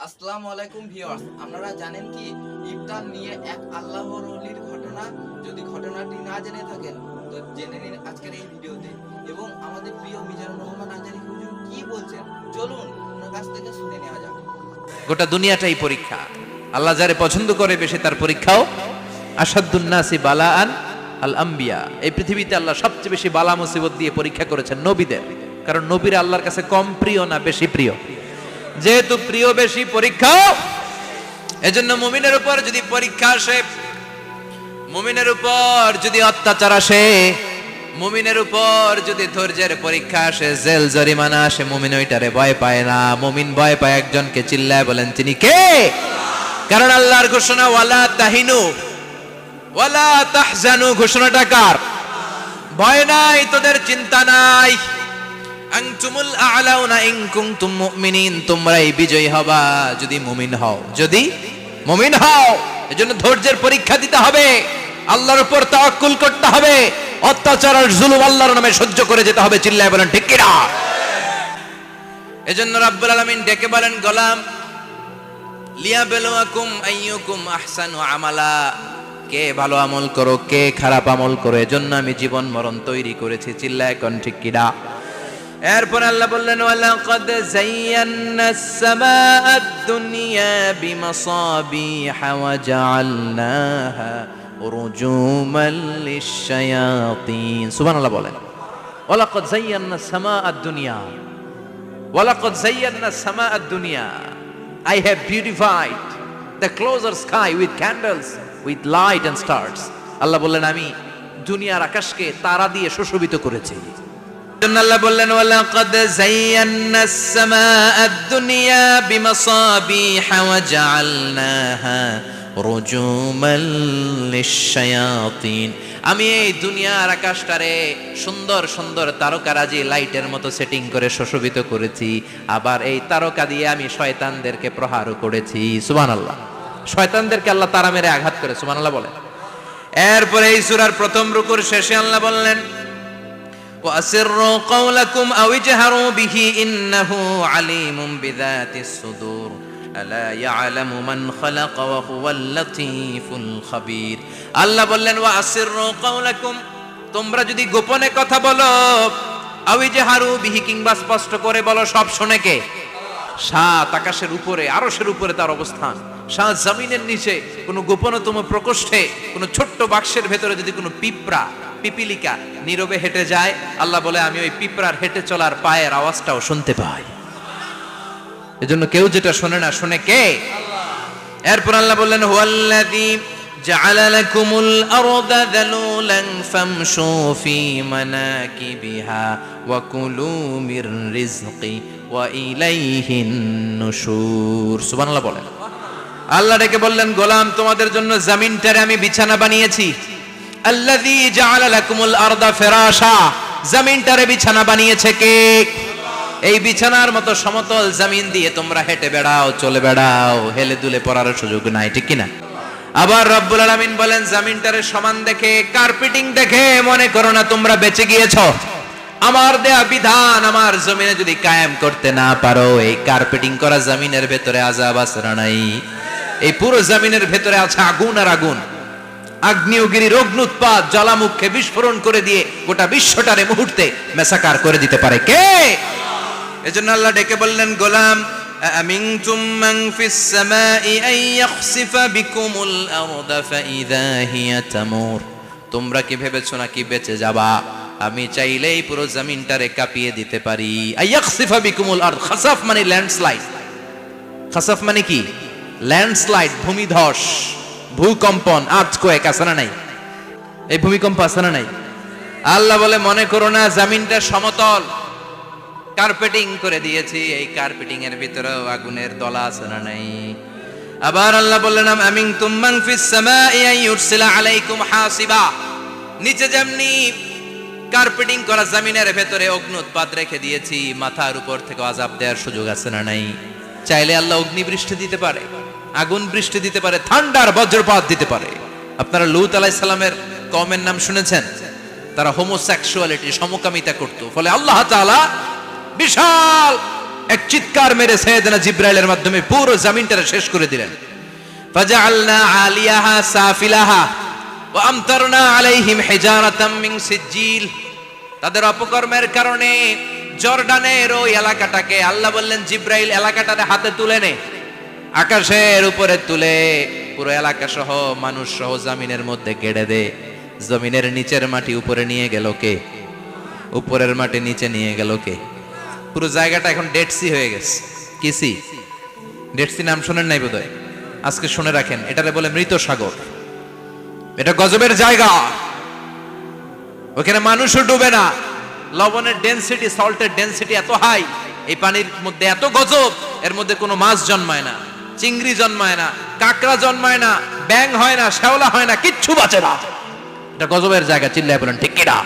আসসালামু আলাইকুম ভিউয়ার্স, আপনারা জানেন কি ইফতার নিয়ে এক আল্লাহর ওলির ঘটনা? যদি ঘটনাটি না জেনে থাকেন তো জেনে নিন আজকের এই ভিডিওতে। এবং আমাদের প্রিয় মিজানুর রহমান আজারি হুজুর কি বলছেন, চলুন ওনার কাছ থেকে শুনে নেওয়া যাক। গোটা দুনিয়াটাই পরীক্ষা। আল্লাহ যারে পছন্দ করে বেশি তার পরীক্ষাও। আসাদুন নাসি বালাআন আল আম্বিয়া। এই পৃথিবীতে আল্লাহ সবচেয়ে বেশি বালা মুসিবত দিয়ে পরীক্ষা করেছেন নবীদের, কারণ নবীরা আল্লাহর কাছে কম প্রিয় না বেশি প্রিয়। যেহেতু প্রিয় বেশি, পরীক্ষাও। এজন্য মুমিনের উপর যদি পরীক্ষা আসে, মুমিনের উপর যদি অত্যাচার আসে, মুমিনের উপর যদি ধৈর্যের পরীক্ষা আসে, জেল জরিমানা আসে, মুমিন ওইটারে ভয় পায় না। মুমিন ভয় পায় একজনকে, চিল্লায় বলেন তিনি কে? কারণ আল্লাহর ঘোষণা ওয়ালা তাহিনু ওয়ালা তাহজানু। ঘোষণাটা কার? ভয় নাই, তোদের চিন্তা নাই। আনতুমুল আ'লাউনা ইন কুনতুম মুমিনিন। তোমরাই বিজয়ী হবা যদি মুমিন হও, যদি মুমিন হও। এজন্য ধৈর্যের পরীক্ষা দিতে হবে, আল্লাহর উপর তাওয়াক্কুল করতে হবে, অত্যাচার আর জুলুম আল্লাহর নামে সহ্য করে যেতে হবে। চিল্লায় বলেন ঠিক কি না? এজন্য রাব্বুল আলামিন ডেকে বলেন, গোলাম লিয়াবলুয়াকুম আইয়ুকুম আহসানু আমালা। কে ভালো আমল করো, কে খারাপ আমল করো, এজন্য আমি জীবন মরণ তৈরি করেছি। চিল্লায় কোন ঠিক কি না? এরপর আল্লাহ বললেন ওয়ালাকাদ যায়্যানাস সামাআদ দুনিয়া বিমাসাবিহা ওয়া জাআলনাহা রুজুমান লিশ-শায়াতিন। সুবহানাল্লাহ বলেন। ওয়ালাকাদ যায়্যানাস সামাআদ দুনিয়া, ওয়ালাকাদ যায়্যানাস সামাআদ দুনিয়া। I have beautified the closer sky with candles, with light and stars. আল্লাহ বললেন আমি দুনিয়ার আকাশকে তারা দিয়ে সুশোভিত করেছি। আল্লাহ বললেন ওয়ালাকাদ যায়্যানাস সামাআদ দুনিয়া বিমাসাবিহা ওয়া জাআলনাহা রুজুমান লিশ-শায়াতিন। আমি এই দুনিয়ার আকাশটারে সুন্দর সুন্দর তারকারাজি লাইটের মতো সেটিং করে সুশোভিত করেছি। আবার এই তারকা দিয়ে আমি শয়তানদেরকে প্রহারও করেছি। সুবহানাল্লাহ। শয়তানদেরকে আল্লাহ তারা মেরে আঘাত করে। সুবহানাল্লাহ বলেন। এরপরে এই সূরার প্রথম রুকুর শেষে আল্লাহ বললেন وَأَسِرُّوا قَوْلَكُمْ أَوْ اجْهَرُوا بِهِ إِنَّهُ عَلِيمٌ بِذَاتِ الصُّدُورِ أَلَا يَعْلَمُ مَنْ خَلَقَ وَهُوَ اللَّطِيفُ الْخَبِيرُ। আল্লাহ বললেন وَأَسِرُّوا قَوْلَكُمْ, তোমরা যদি গোপনে কথা বলো, আও ইজহারু বিহি, কিংবা স্পষ্ট করে বলো, সব শুনে কে? সাত আকাশের উপরে, আরশের উপরে তার অবস্থান, সাত জমিনের নিচে, কোনো গোপনতম প্রকোষ্ঠে, কোনো ছোট্ট বাক্সের ভেতরে যদি কোনো পিঁপড়া পিপিলিকা নীরবে হেঁটে যায়, আল্লাহ বলে আমি ওই পিঁপড়ার হেঁটে চলার পায়ের আওয়াজটাও শুনতে পাই। এজন্য কেউ যেটা শোনে না, শুনে কে? এরপর আল্লাহ বললেন হুয়াল্লাযী জাআলা লাকুমুল আরদা যালুলান ফামশু ফি মানাকিবিহা ওয়া কুলু মির রিজকি ওয়া ইলাইহিন নুশুর। সুবহানাল্লাহ বলেন। আল্লাহ ডেকে বললেন গোলাম তোমাদের জন্য জমিনটারে আমি বিছানা বানিয়েছি। আল্লাযী জাআলা লাকুমুল আরদা ফিরাশা। জমিনটারে বিছানা বানিয়েছে কে? এই বিছানার মতো সমতল জমিন দিয়ে তোমরা হেঁটে বেড়াও, চলে বেড়াও, হেলে দুলে পড়ার সুযোগ নাই, ঠিক কি না? আবার রব্বুল আলামিন বলেন জমিনটারে সমান দেখে, কার্পেটিং দেখে মনে করো না তোমরা বেঁচে গিয়েছো। আমার দেয়া বিধান আমার জমিনে যদি কায়েম করতে না পারো, এই কার্পেটিং করা জমিনের ভেতরে আযাব আছে না নাই? এই পুরো জমিনের ভেতরে আছে আগুন আর আগুন। আগ্নেয়গিরির অগ্নুৎপাত জ্বালামুখে বিস্ফোরণ করে দিয়ে গোটা বিশ্বটারে মুহূর্তে মেসাকার করে দিতে পারে কে? এজন্য আল্লাহ ডেকে বললেন গোলাম আমিনতুম মান ফিস সামাই আন ইয়াখসিফা বিকুমুল আরদা ফাইযা হিয়া তামুর। তোমরা কি ভেবেছো নাকি বেঁচে যাবা? আমি চাইলেই পুরো জমিনটারে কাঁপিয়ে দিতে পারি। আন ইয়াখসিফা বিকুমুল আরদ, খাসাফ মানে ল্যান্ডস্লাইড। খাসাফ মানে কি? ল্যান্ডস্লাইড, ভূমিধস, ভূকম্পন, আর্থকোয়েক আছে না নাই? এই ভূমিকম্প আছে না নাই? আল্লাহ বলে মনে করো না জমিনটা সমতল, কার্পেটিং করে দিয়েছি, এই কার্পেটিং এর ভিতরেও আগুনের দলা আছে না নাই? আবার আল্লাহ বললেন আমিনতুম মান ফিস সামাই আন ইউরসিলা আলাইকুম হাসিবা। নিচে যেমনি কার্পেটিং করা জমিনের ভেতরে অগ্নুৎপাত রেখে দিয়েছি, মাথার উপর থেকে আযাব দেওয়ার সুযোগ আছে না নাই? চাইলে আল্লাহ অগ্নি বৃষ্টি দিতে পারে, আগুন বৃষ্টি দিতে পারে, ঠান্ডার বজ্রপাত দিতে পারে। আপনারা লূত আলাইহিস সালামের কওমের নাম শুনেছেন? তারা হোমোসেক্সুয়ালিটি, সমকামিতা করত। ফলে আল্লাহ তাআলা বিশাল এক চিৎকার মেরে সাইয়েদনা জিব্রাইলের মাধ্যমে পুরো জমিনটা শেষ করে দিলেন। ফাজআলনা আলিয়াহা সাফিলাহা ওয়া আমতারনা আলাইহিম হিজারাতাম মিন সিজিল। তাদের অপকর্মের কারণে জর্ডানের ওই এলাকাটাকে আল্লাহ বললেন, জিব্রাইল এলাকাটারে হাতে তুলে নে, আকাশের উপরে তুলে পুরো এলাকা সহ মানুষ সহ জমিনের মধ্যে গেড়ে দে। জমিনের নিচের মাটি উপরে নিয়ে গেল কে? উপরের মাটি নিচে নিয়ে গেল কে? পুরো জায়গাটা এখন ডেড সি হয়ে গেছে। কি সি? ডেড সি নাম শুনেন নাই বোধহয়? আজকে শুনে রাখেন, এটারে বলে মৃত সাগর। এটা গজবের জায়গা, ওখানে মানুষও ডুবে না। লবণের ডেনসিটি, সল্টের ডেনসিটি এত হাই, এই পানির মধ্যে এত গজব, এর মধ্যে কোনো মাছ জন্মায় না, চিংড়ি জন্মায় না, কাঁকড়া জন্মায় না, ব্যাং হয় না, শ্যাওলা হয় না, কিচ্ছু বাঁচে না। এটা গজবের জায়গা। চিল্লায় বলেন ঠিক কিনা?